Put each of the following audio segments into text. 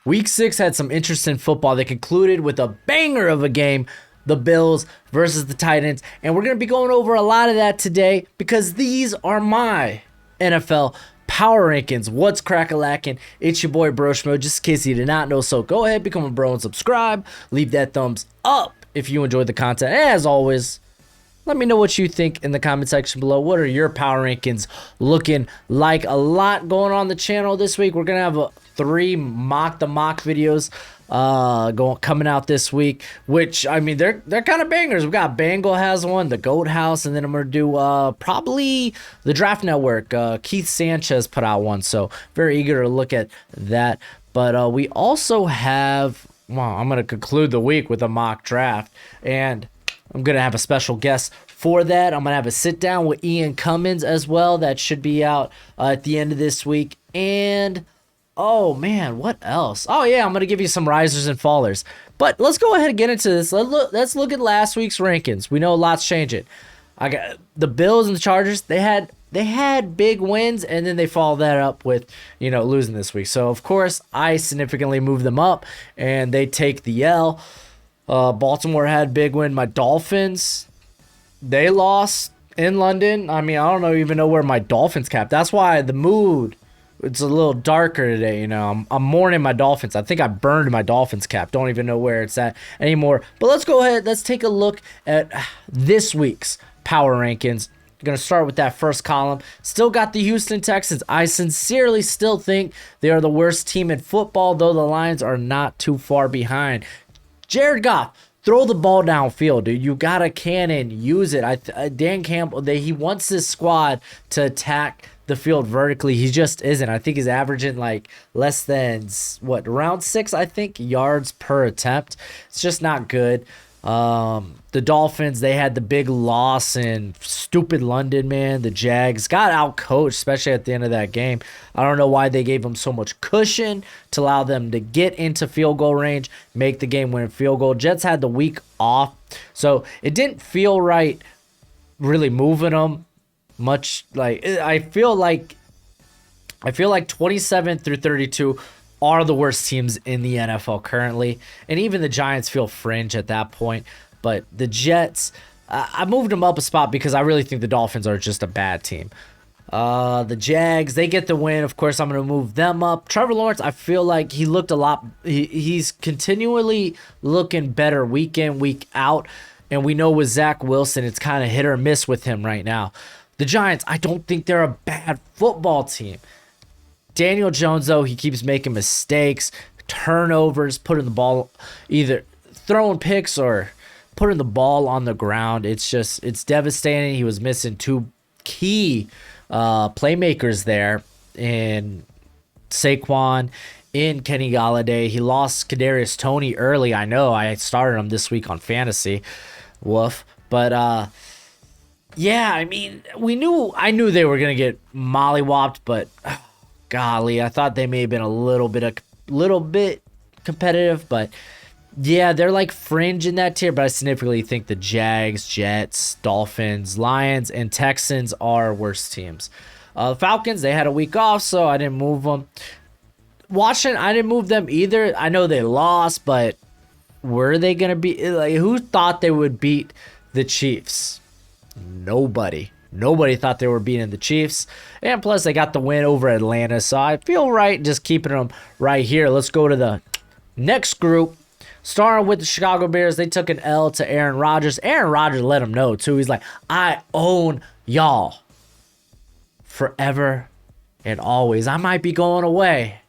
Week 6 had some interesting football that concluded with a banger of a game, the Bills versus the Titans. And we're going to be going over a lot of that today because these are my NFL power rankings. What's crack-a-lackin'? It's your boy Broshmo, just in case you did not know. So go ahead, become a bro and subscribe. Leave that thumbs up if you enjoyed the content. And as always, let me know what you think in the comment section below. What are your power rankings looking like? A lot going on the channel this week. We're going to have 3 mock videos coming out this week, which, I mean, they're kind of bangers. We got Bengal has one, the Goat House, and then I'm going to do probably the Draft Network. Keith Sanchez put out one, so very eager to look at that. But we also have, well, I'm going to conclude the week with a mock draft, and I'm going to have a special guest for that. I'm going to have a sit down with Ian Cummins as well. That should be out at the end of this week. And, oh man, what else? Oh yeah, I'm going to give you some risers and fallers. But let's go ahead and get into this. Let's look at last week's rankings. We know a lot's changing. I got the Bills and the Chargers. They had big wins, and then they followed that up with, losing this week. So, of course, I significantly moved them up, and they take the L. Baltimore had big win. My Dolphins, they lost in London. I mean, I don't even know where my Dolphins cap. That's why the mood, it's a little darker today. I'm mourning my Dolphins. I think I burned my Dolphins cap. Don't even know where it's at anymore. But let's go ahead. Let's take a look at this week's power rankings. Going to start with that first column. Still got the Houston Texans. I sincerely still think they are the worst team in football, though the Lions are not too far behind. Jared Goff, throw the ball downfield, dude. You got a cannon. Use it. Dan Campbell, he wants this squad to attack the field vertically. He just isn't. I think he's averaging like less than, around 6, I think, yards per attempt. It's just not good. The Dolphins, they had the big loss in stupid London, man. The Jags got out-coached, especially at the end of that game. I don't know why they gave them so much cushion to allow them to get into field goal range, make the game-winning field goal. Jets had the week off, so it didn't feel right really moving them much. I feel like 27 through 32 are the worst teams in the NFL currently, and even the Giants feel fringe at that point. But the Jets, I moved them up a spot because I really think the Dolphins are just a bad team. The Jags, they get the win. Of course, I'm going to move them up. Trevor Lawrence, I feel like he looked a lot. He's continually looking better week in, week out, and we know with Zach Wilson, it's kind of hit or miss with him right now. The Giants, I don't think they're a bad football team. Daniel Jones, though, he keeps making mistakes, turnovers, putting the ball, either throwing picks or putting the ball on the ground. It's devastating. He was missing 2 key playmakers there in Saquon, in Kenny Golladay. He lost Kadarius Toney early. I know I started him this week on fantasy. Woof. But, yeah, I mean, I knew they were going to get mollywopped, but golly, I thought they may have been a little bit competitive, but yeah, they're like fringe in that tier. But I significantly think the Jags, Jets, Dolphins, Lions, and Texans are worse teams. The Falcons, they had a week off, so I didn't move them. Washington, I didn't move them either. I know they lost, but were they gonna be who thought they would beat the Chiefs? Nobody thought they were beating the Chiefs. And plus, they got the win over Atlanta. So I feel right just keeping them right here. Let's go to the next group. Starting with the Chicago Bears. They took an L to Aaron Rodgers. Aaron Rodgers let them know, too. He's like, I own y'all forever and always. I might be going away.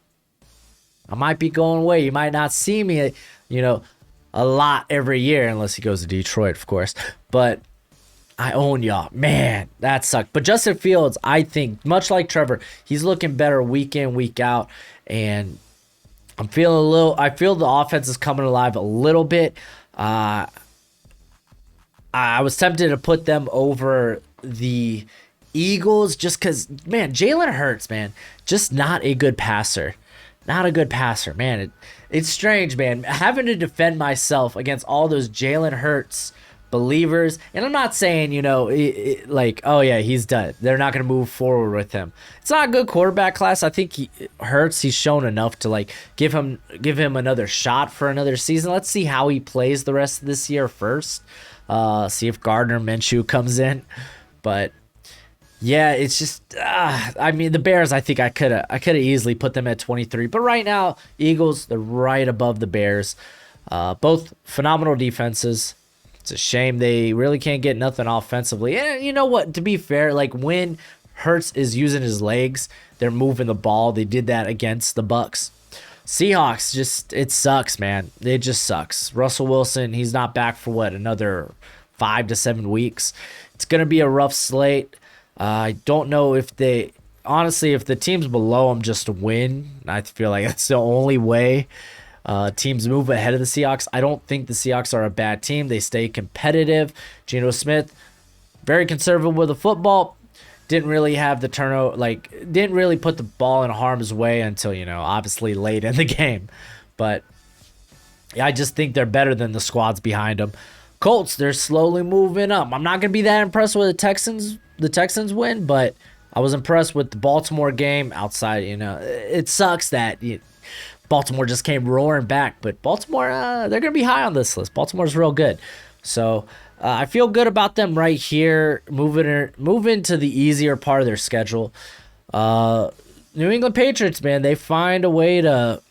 You might not see me, a lot every year unless he goes to Detroit, of course. But I own y'all. Man, that sucked. But Justin Fields, I think, much like Trevor, he's looking better week in, week out. And I feel the offense is coming alive a little bit. I was tempted to put them over the Eagles just because, man, Jalen Hurts, man, just not a good passer. Man. It's strange, man, having to defend myself against all those Jalen Hurts believers. And I'm not saying, like, oh yeah, he's done. They're not going to move forward with him. It's not a good quarterback class. I think he's shown enough to like give him another shot for another season. Let's see how he plays the rest of this year first. See if Gardner Minshew comes in. But yeah, it's just I mean, the Bears, I think I could have easily put them at 23. But right now, Eagles, they're right above the Bears. Both phenomenal defenses. It's a shame they really can't get nothing offensively. And you know what? To be fair, like when Hurts is using his legs, they're moving the ball. They did that against the Bucks. Seahawks, just it sucks, man. It just sucks. Russell Wilson, he's not back for what, another 5 to 7 weeks. It's gonna be a rough slate. I don't know if if the teams below them just win. I feel like that's the only way. Teams move ahead of the Seahawks. I don't think the Seahawks are a bad team. They stay competitive. Geno Smith, very conservative with the football. Didn't really have the turnover, didn't really put the ball in harm's way until, obviously late in the game. But I just think they're better than the squads behind them. Colts, they're slowly moving up. I'm not going to be that impressed with the Texans win, but I was impressed with the Baltimore game outside. It sucks that Baltimore just came roaring back, but Baltimore, they're going to be high on this list. Baltimore's real good. So I feel good about them right here, moving to the easier part of their schedule. New England Patriots, man, they find a way to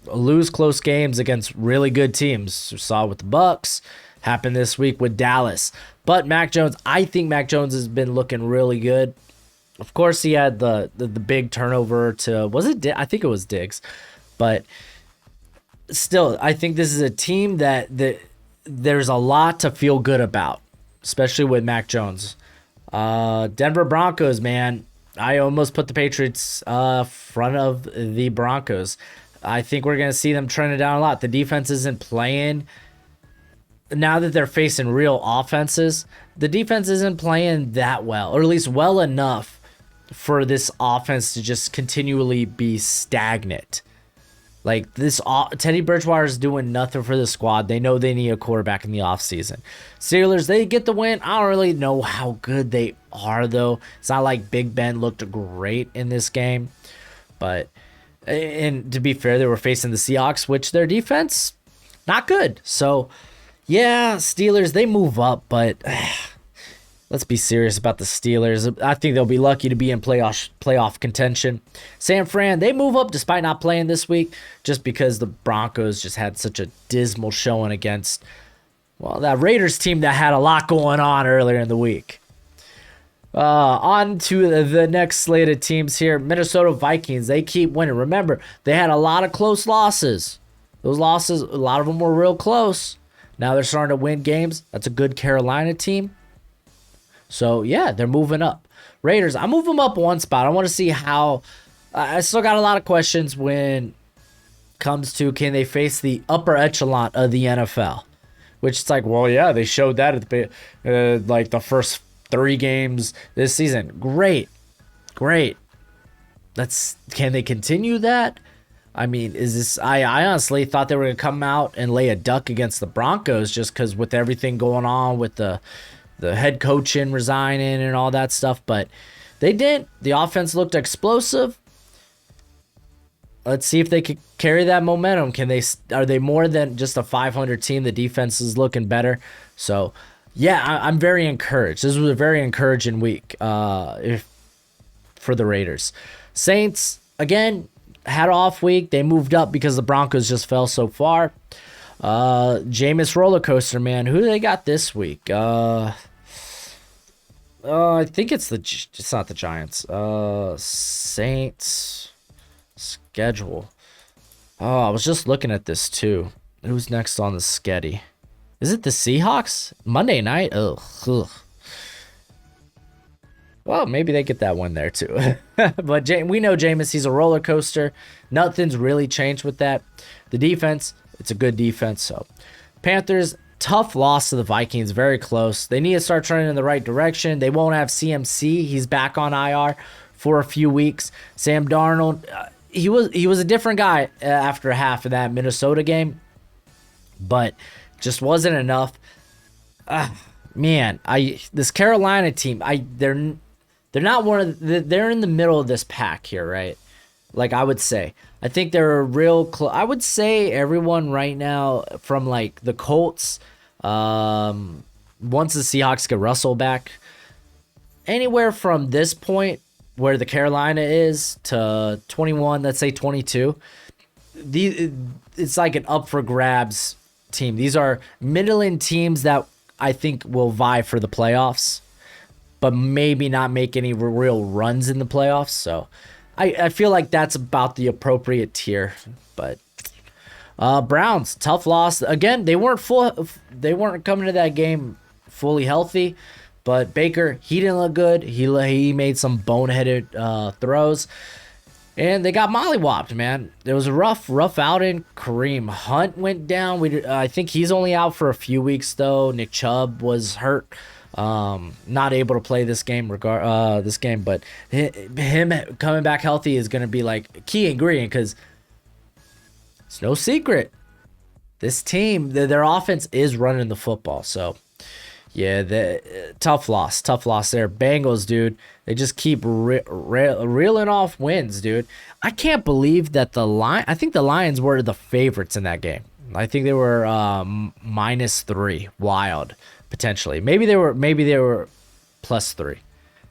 lose close games against really good teams. We saw it with the Bucks, happened this week with Dallas. But Mac Jones, I think Mac Jones has been looking really good. Of course, he had the big turnover to, I think it was Diggs. But still, I think this is a team that there's a lot to feel good about, especially with Mac Jones. Denver Broncos, man, I almost put the Patriots front of the Broncos. I think we're going to see them trending down a lot. The defense isn't playing. Now that they're facing real offenses, the defense isn't playing that well, or at least well enough for this offense to just continually be stagnant. Like this, Teddy Bridgewater is doing nothing for the squad. They know they need a quarterback in the offseason. Steelers, they get the win. I don't really know how good they are, though. It's not like Big Ben looked great in this game. But, and to be fair, they were facing the Seahawks, which their defense, not good. So, yeah, Steelers, they move up, but let's be serious about the Steelers. I think they'll be lucky to be in playoff contention. San Fran, they move up despite not playing this week just because the Broncos just had such a dismal showing against, that Raiders team that had a lot going on earlier in the week. On to the next slate of teams here. Minnesota Vikings, they keep winning. Remember, they had a lot of close losses. Those losses, a lot of them were real close. Now they're starting to win games. That's a good Carolina team. So, yeah, they're moving up. Raiders, I move them up one spot. I want to see how. I still got a lot of questions when it comes to can they face the upper echelon of the NFL. Which it's like, yeah, they showed that at the first 3 games this season. Great. Can they continue that? I mean, is this? I honestly thought they were going to come out and lay a duck against the Broncos just because with everything going on with the head coaching resigning and all that stuff, but they didn't. The offense looked explosive. Let's see if they could carry that momentum. Are they more than just a 500 team? The defense is looking better. So, yeah, I'm very encouraged. This was a very encouraging week for the Raiders. Saints, again, had an off week. They moved up because the Broncos just fell so far. Jameis roller coaster, man. Who do they got this week? I think it's not the Giants. Saints schedule. Oh, I was just looking at this too. Who's next on the schedule? Is it the Seahawks? Monday night? Ugh. Well, maybe they get that one there too. But we know Jameis, he's a roller coaster. Nothing's really changed with that. The defense, it's a good defense. So, Panthers, tough loss to the Vikings, very close. They need to start trending in the right direction. They won't have CMC. He's back on IR for a few weeks. Sam Darnold, he was a different guy after half of that Minnesota game, but just wasn't enough. man, this Carolina team, they're not one of they're in the middle of this pack here, right? Like I would say, I think they're a real. I would say everyone right now, from like the Colts, once the Seahawks get Russell back, anywhere from this point where the Carolina is to 21, let's say 22, it's like an up for grabs team. These are middling teams that I think will vie for the playoffs, but maybe not make any real runs in the playoffs. So I feel like that's about the appropriate tier. But Browns, tough loss. Again, they weren't coming to that game fully healthy. But Baker, he didn't look good. He made some boneheaded throws. And they got mollywopped, man. It was a rough outing. Kareem Hunt went down. I think he's only out for a few weeks, though. Nick Chubb was hurt. Not able to play this game, but him coming back healthy is going to be like key ingredient, because it's no secret this team, their offense is running the football. So yeah, the tough loss there. Bengals, dude, they just keep reeling off wins, dude. I can't believe that I think the Lions were the favorites in that game. I think they were -3, wild. Potentially, maybe they were +3.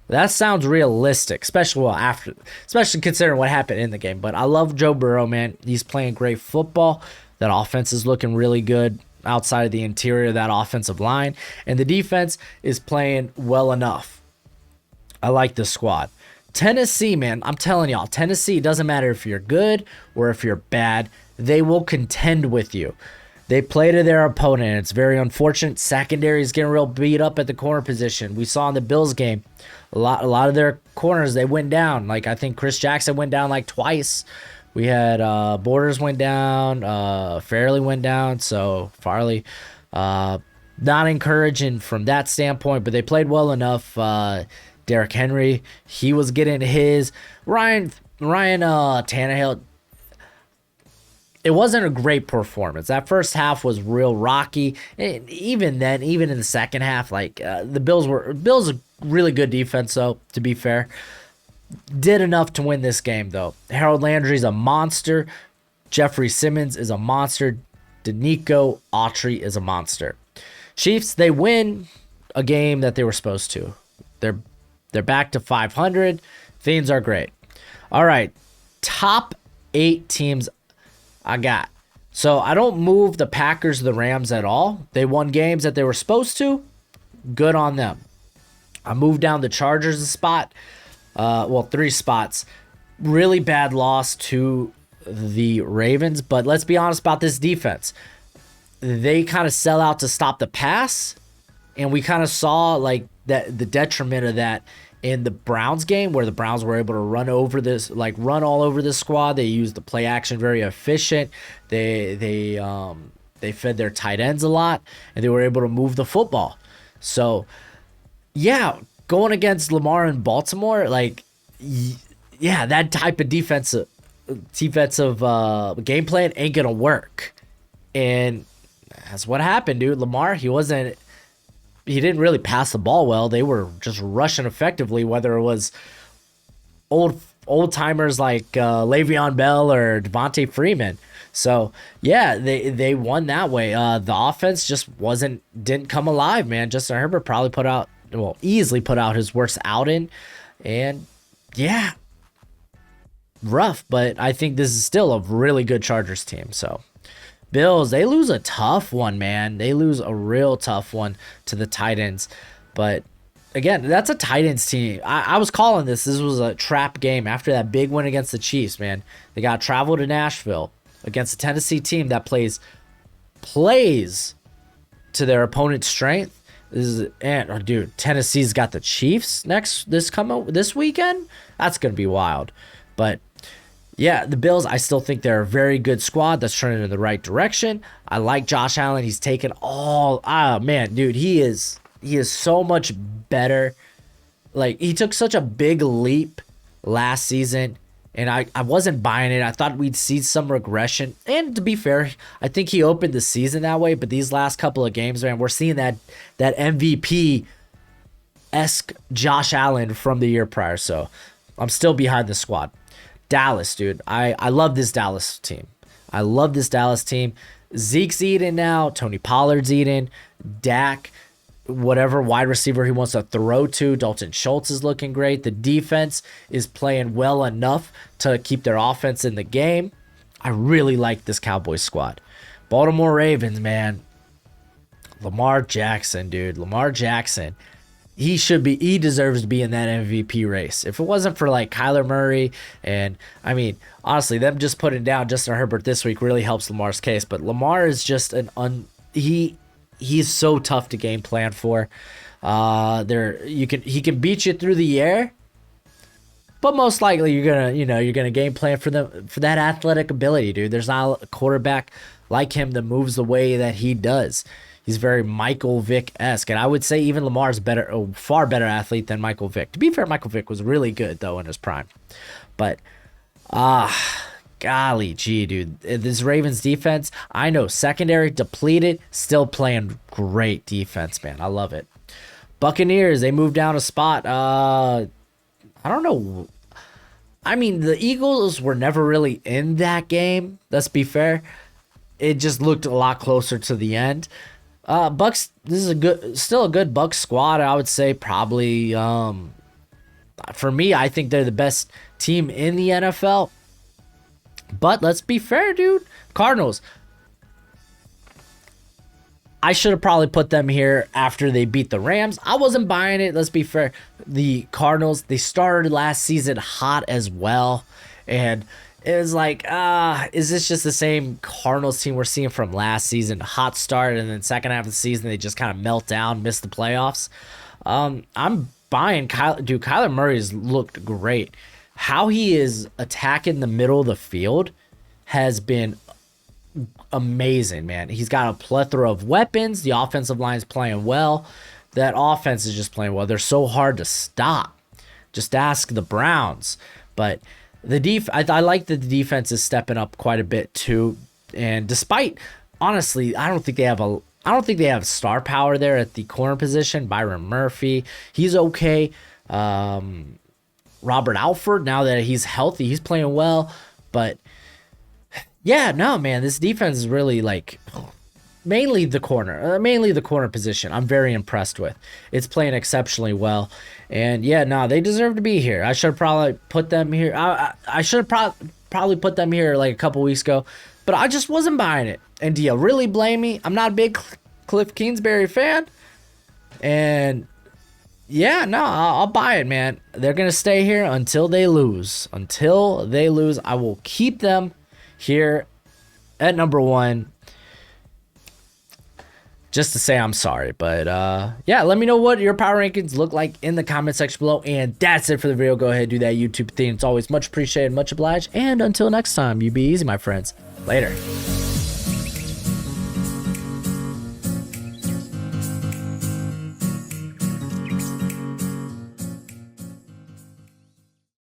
That sounds realistic, especially considering what happened in the game. But I love Joe Burrow, man. He's playing great football. That offense is looking really good outside of the interior of that offensive line, and the defense is playing well enough. I like this squad. Tennessee, man, I'm telling y'all, Tennessee, it doesn't matter if you're good or if you're bad, they will contend with you. They play to their opponent. It's very unfortunate. Secondary is getting real beat up at the corner position. We saw in the Bills game, a lot of their corners, they went down. Like, I think Chris Jackson went down like twice. We had Borders went down, Farley went down, so Farley, not encouraging from that standpoint, but they played well enough. Derrick Henry, he was getting his. Ryan Tannehill, it wasn't a great performance. That first half was real rocky. And even then, even in the second half, like the Bills a really good defense, though, to be fair. Did enough to win this game, though. Harold Landry's a monster. Jeffrey Simmons is a monster. Danico Autry is a monster. Chiefs, they win a game that they were supposed to. They're back to 500. Things are great. All right, top 8 teams I got. So I don't move the Packers, the Rams at all. They won games that they were supposed to. Good on them. I moved down the Chargers a spot. 3 spots. Really bad loss to the Ravens, but let's be honest about this defense. They kind of sell out to stop the pass, and we kind of saw like that the detriment of that in the Browns game, where the Browns were able to run all over this squad. They used the play action very efficient. They fed their tight ends a lot, and they were able to move the football. So yeah, going against Lamar in Baltimore, like, yeah, that type of defensive game plan ain't gonna work, and that's what happened, dude. Lamar, he didn't really pass the ball well. They were just rushing effectively, whether it was old timers like Le'Veon Bell or Devontae Freeman. So yeah, they won that way. The offense just didn't come alive, man. Justin Herbert probably easily put out his worst outing, and yeah, rough. But I think this is still a really good Chargers team. So Bills, they lose a tough one, man. They lose a real tough one to the Titans. But again, that's a Titans team. I was calling this. This was a trap game after that big win against the Chiefs, man. They got to travel to Nashville against a Tennessee team that plays to their opponent's strength. Dude, Tennessee's got the Chiefs this weekend. That's gonna be wild. But yeah, the Bills, I still think they're a very good squad that's turning in the right direction. I like Josh Allen. He's taken man, dude, he is so much better. Like, he took such a big leap last season, And I wasn't buying it. I thought we'd see some regression. And to be fair, I think he opened the season that way. But these last couple of games, man, we're seeing that MVP-esque Josh Allen from the year prior. So I'm still behind the squad. Dallas, dude. I love this Dallas team. I love this Dallas team. Zeke's eating now. Tony Pollard's eating. Dak, whatever wide receiver he wants to throw to. Dalton Schultz is looking great. The defense is playing well enough to keep their offense in the game. I really like this Cowboys squad. Baltimore Ravens, man. Lamar Jackson, dude. Lamar Jackson. He deserves to be in that MVP race. If it wasn't for like Kyler Murray and, I mean, honestly, them just putting down Justin Herbert this week really helps Lamar's case. But Lamar is just he's so tough to game plan for. He can beat you through the air, but most likely you're gonna game plan for that athletic ability, dude. There's not a quarterback like him that moves the way that he does. He's very Michael Vick-esque, and I would say even Lamar's a far better athlete than Michael Vick. To be fair, Michael Vick was really good though in his prime, but golly gee, dude, this Ravens defense, I know secondary depleted, still playing great defense, man. I love it. Buccaneers, they moved down a spot. I don't know. I mean, the Eagles were never really in that game. Let's be fair. It just looked a lot closer to the end. Bucks, this is still a good Bucks squad. I would say probably, for me, I think they're the best team in the NFL. But let's be fair, dude. Cardinals. I should have probably put them here after they beat the Rams. I wasn't buying it. Let's be fair. The Cardinals, they started last season hot as well. And it was like, is this just the same Cardinals team we're seeing from last season? Hot start, and then second half of the season, they just kind of melt down, miss the playoffs. I'm buying Kyler. Dude, Kyler Murray's looked great. How he is attacking the middle of the field has been amazing, man. He's got a plethora of weapons. The offensive line is playing well. That offense is just playing well. They're so hard to stop. Just ask the Browns. But I like that the defense is stepping up quite a bit too. And despite, honestly, I don't think they have star power there at the corner position. Byron Murphy, he's okay. Robert Alford, now that he's healthy, he's playing well. But yeah, no, man, this defense is really like mainly the corner position. I'm very impressed with. It's playing exceptionally well. And yeah, no, they deserve to be here. I should have probably put them here. I should have probably put them here like a couple weeks ago, but I just wasn't buying it. And do you really blame me? I'm not a big Cliff Kingsbury fan. And yeah, no, I'll buy it, man. They're going to stay here until they lose. Until they lose, I will keep them here at number 1. Just to say I'm sorry. But yeah, let me know what your power rankings look like in the comment section below. And that's it for the video. Go ahead and do that YouTube thing. It's always much appreciated, much obliged. And until next time, you be easy, my friends. Later.